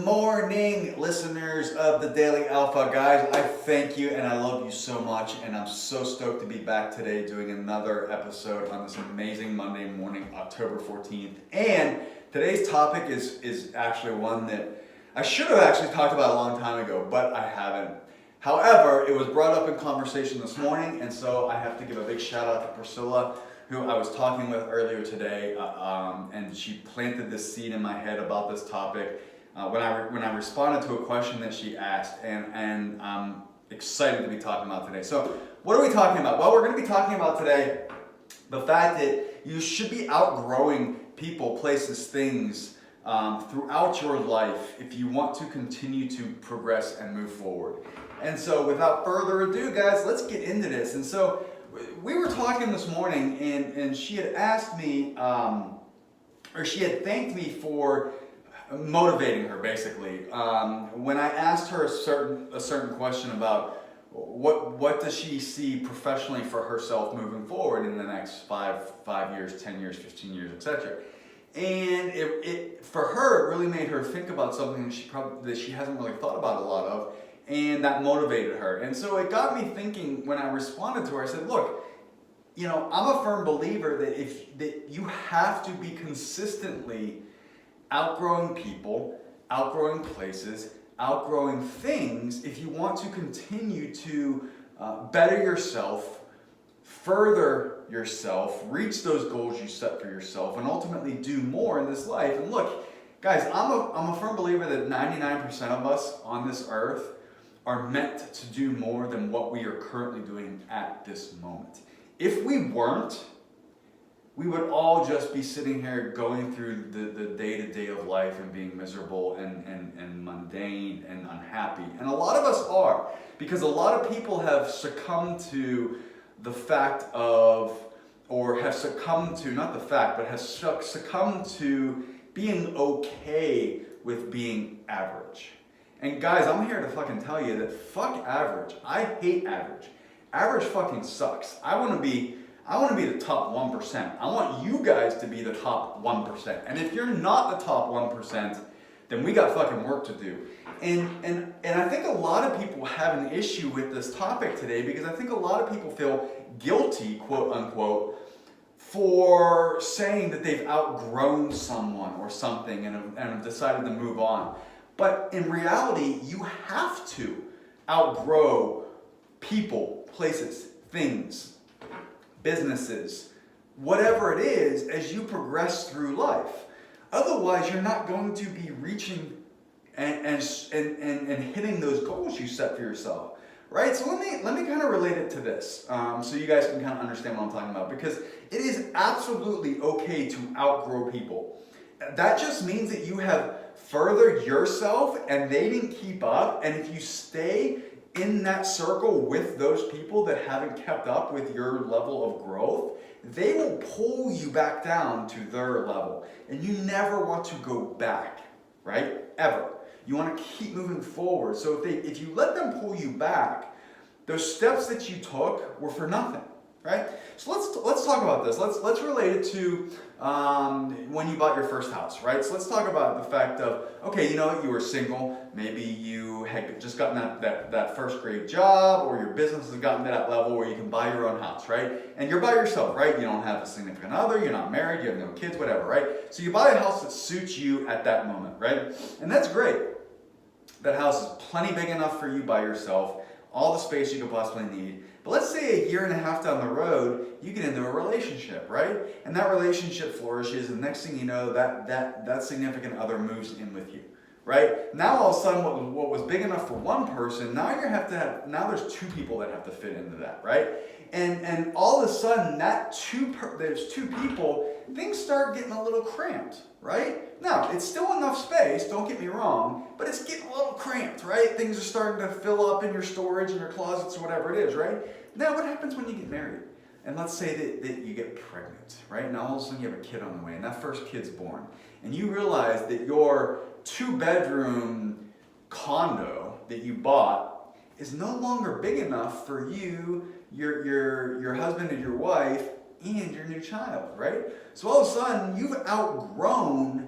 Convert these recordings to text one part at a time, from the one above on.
morning, listeners of the Daily Alpha. Guys, I thank you and I love you so much, and I'm so stoked to be back today doing another episode on this amazing Monday morning, October 14th. And today's topic is actually one that I should have actually talked about a long time ago, but I haven't. However, it was brought up in conversation this morning, and so I have to give a big shout out to Priscilla, who I was talking with earlier today, and she planted this seed in my head about this topic when I responded to a question that she asked, and I'm excited to be talking about today. So what are we talking about? Well, we're going to be talking about today the fact that you should be outgrowing people, places, things throughout your life if you want to continue to progress and move forward. And so without further ado, guys, let's get into this. And so we were talking this morning, and she had asked me, or she had thanked me for motivating her, basically. When I asked her a certain question about what does she see professionally for herself moving forward in the next 5 years, 10 years, 15 years, etc. And it for her, it really made her think about something that she hasn't really thought about a lot of. And that motivated her. And so it got me thinking when I responded to her. I said, look, I'm a firm believer that you have to be consistently outgrowing people, outgrowing places, outgrowing things if you want to continue to better yourself, further yourself, reach those goals you set for yourself, and ultimately do more in this life. And look, guys, I'm a firm believer that 99% of us on this earth are meant to do more than what we are currently doing at this moment. If we weren't, we would all just be sitting here going through the day-to-day of life and being miserable and mundane and unhappy. And a lot of us are, because a lot of people have succumbed to the fact of, or have succumbed to, not the fact, but has succumbed to being okay with being average. And guys, I'm here to fucking tell you that fuck average. I hate average. Average fucking sucks. I want to be the top 1%. I want you guys to be the top 1%. And if you're not the top 1%, then we got fucking work to do. And I think a lot of people have an issue with this topic today, because I think a lot of people feel guilty, quote unquote, for saying that they've outgrown someone or something and have decided to move on. But in reality, you have to outgrow people, places, things, businesses, whatever it is, as you progress through life. Otherwise, you're not going to be reaching and hitting those goals you set for yourself, right? So let me kind of relate it to this, so you guys can kind of understand what I'm talking about, because it is absolutely okay to outgrow people. That just means that you have furthered yourself and they didn't keep up, and if you stay in that circle with those people that haven't kept up with your level of growth, they will pull you back down to their level. And you never want to go back, right? Ever. You want to keep moving forward. So if you let them pull you back, those steps that you took were for nothing, right? So let's talk about this. Let's relate it to when you bought your first house, right? So let's talk about the fact of, okay, you were single, maybe you had just gotten that first great job, or your business has gotten to that level where you can buy your own house, right? And you're by yourself, right? You don't have a significant other, you're not married, you have no kids, whatever, right? So you buy a house that suits you at that moment, right? And that's great. That house is plenty big enough for you by yourself, all the space you could possibly need. But let's say a year and a half down the road, you get into a relationship, right? And that relationship flourishes, and next thing you know, that significant other moves in with you, right? Now all of a sudden, what was big enough for one person, now there's two people that have to fit into that, right? And all of a sudden, there's two people, things start getting a little cramped, right? Now, it's still enough space, don't get me wrong, but it's getting a little cramped, right? Things are starting to fill up in your storage, in your closets, or whatever it is, right? Now, what happens when you get married? And let's say that you get pregnant, right? Now, all of a sudden, you have a kid on the way, and that first kid's born. And you realize that your 2-bedroom condo that you bought is no longer big enough for you, your husband and your wife, and your new child, right? So all of a sudden, you've outgrown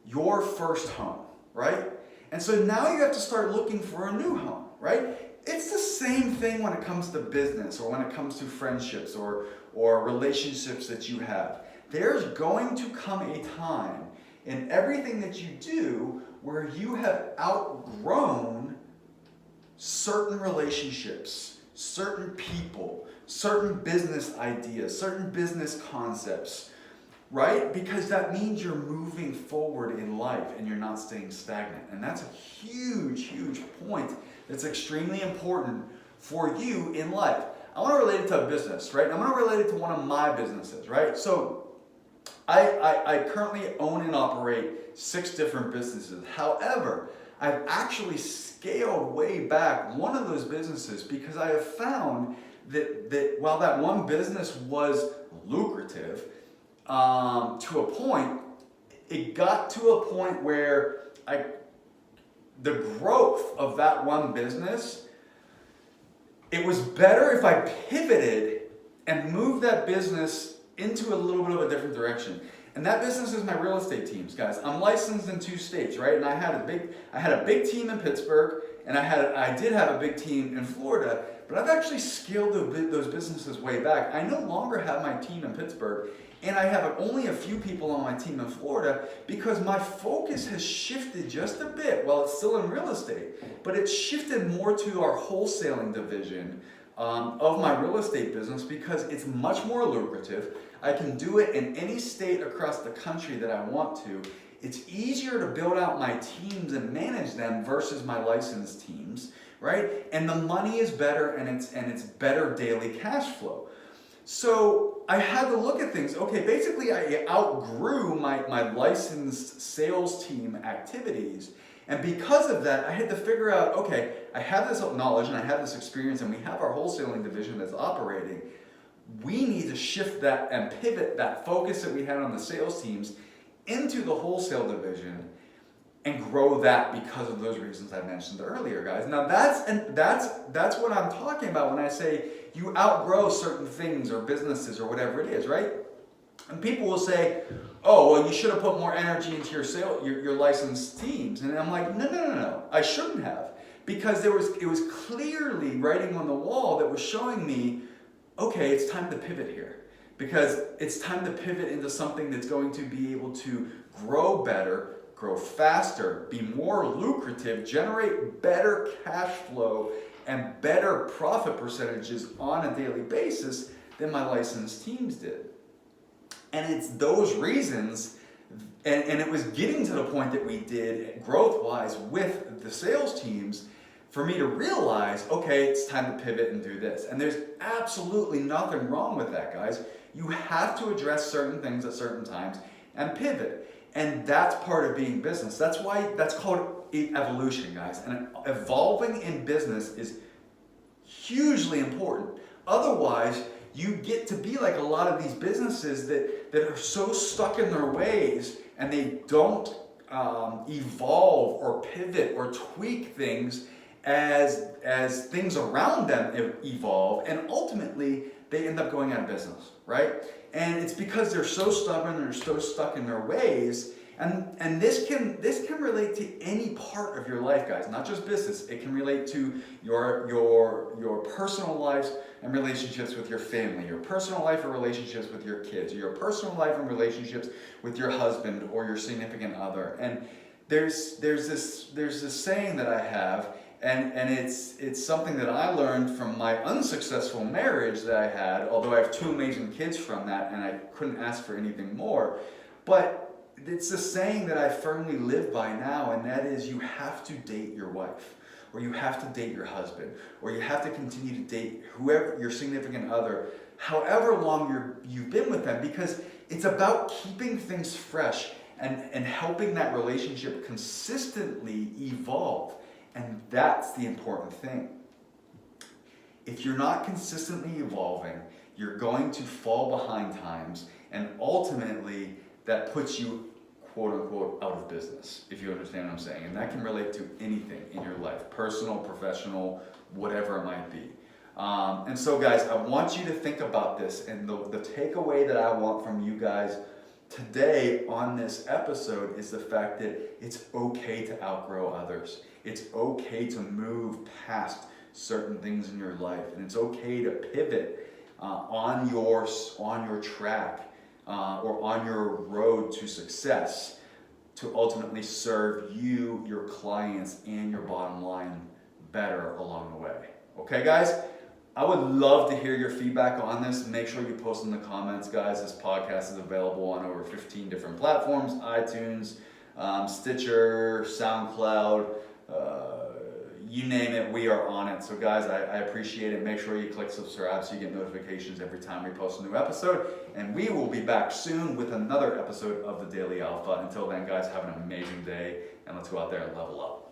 your first home, right? And so now you have to start looking for a new home, right? It's the same thing when it comes to business or when it comes to friendships or relationships that you have. There's going to come a time in everything that you do where you have outgrown certain relationships, certain people, certain business ideas, certain business concepts, right? Because that means you're moving forward in life and you're not staying stagnant. And that's a huge, huge point that's extremely important for you in life. I want to relate it to a business, right? I'm going to relate it to one of my businesses, right? So I currently own and operate 6 different businesses. However, I've actually scaled way back one of those businesses because I have found that while that one business was lucrative, to a point, it got to a point where the growth of that one business, it was better if I pivoted and moved that business into a little bit of a different direction. And that business is my real estate teams, guys. I'm licensed in 2 states, right? And I had a big team in Pittsburgh, and I did have a big team in Florida, but I've actually scaled those businesses way back. I no longer have my team in Pittsburgh, and I have only a few people on my team in Florida because my focus has shifted just a bit. Well, it's still in real estate, but it's shifted more to our wholesaling division of my real estate business because it's much more lucrative. I can do it in any state across the country that I want to. It's easier to build out my teams and manage them versus my licensed teams, right? And the money is better and it's better daily cash flow. So I had to look at things. Okay, basically I outgrew my licensed sales team activities. And because of that, I had to figure out, okay, I have this knowledge and I have this experience and we have our wholesaling division that's operating. We need to shift that and pivot that focus that we had on the sales teams into the wholesale division and grow that because of those reasons I mentioned earlier, guys. Now that's what I'm talking about when I say you outgrow certain things or businesses or whatever it is, right? And people will say, oh, well, you should have put more energy into your licensed teams. And I'm like, no, I shouldn't have. Because it was clearly writing on the wall that was showing me, okay, it's time to pivot here. Because it's time to pivot into something that's going to be able to grow better, grow faster, be more lucrative, generate better cash flow, and better profit percentages on a daily basis than my licensed teams did. And it's those reasons, and it was getting to the point that we did growth-wise with the sales teams for me to realize, okay, it's time to pivot and do this. And there's absolutely nothing wrong with that, guys. You have to address certain things at certain times and pivot. And that's part of being business. That's why that's called evolution, guys. And evolving in business is hugely important. Otherwise, you get to be like a lot of these businesses that are so stuck in their ways and they don't evolve or pivot or tweak things as things around them evolve, and ultimately they end up going out of business, right? And it's because they're so stubborn, they're so stuck in their ways, and this can relate to any part of your life, guys, not just business. It can relate to your personal lives and relationships with your family, your personal life and relationships with your kids, your personal life and relationships with your husband or your significant other. And there's this saying that I have. And it's something that I learned from my unsuccessful marriage that I had, although I have 2 amazing kids from that and I couldn't ask for anything more. But it's a saying that I firmly live by now, and that is you have to date your wife, or you have to date your husband, or you have to continue to date whoever your significant other, however long you've been with them, because it's about keeping things fresh and helping that relationship consistently evolve. And that's the important thing. If you're not consistently evolving, you're going to fall behind times, and ultimately that puts you, quote unquote, out of business, if you understand what I'm saying. And that can relate to anything in your life, personal, professional, whatever it might be. And so, guys, I want you to think about this, and the takeaway that I want from you guys today on this episode is the fact that it's okay to outgrow others. It's okay to move past certain things in your life, and it's okay to pivot on your track or on your road to success to ultimately serve you, your clients, and your bottom line better along the way. Okay, guys? I would love to hear your feedback on this. Make sure you post in the comments, guys. This podcast is available on over 15 different platforms: iTunes, Stitcher, SoundCloud, you name it, we are on it. So guys, I appreciate it. Make sure you click subscribe so you get notifications every time we post a new episode. And we will be back soon with another episode of the Daily Alpha. Until then, guys, have an amazing day, and let's go out there and level up.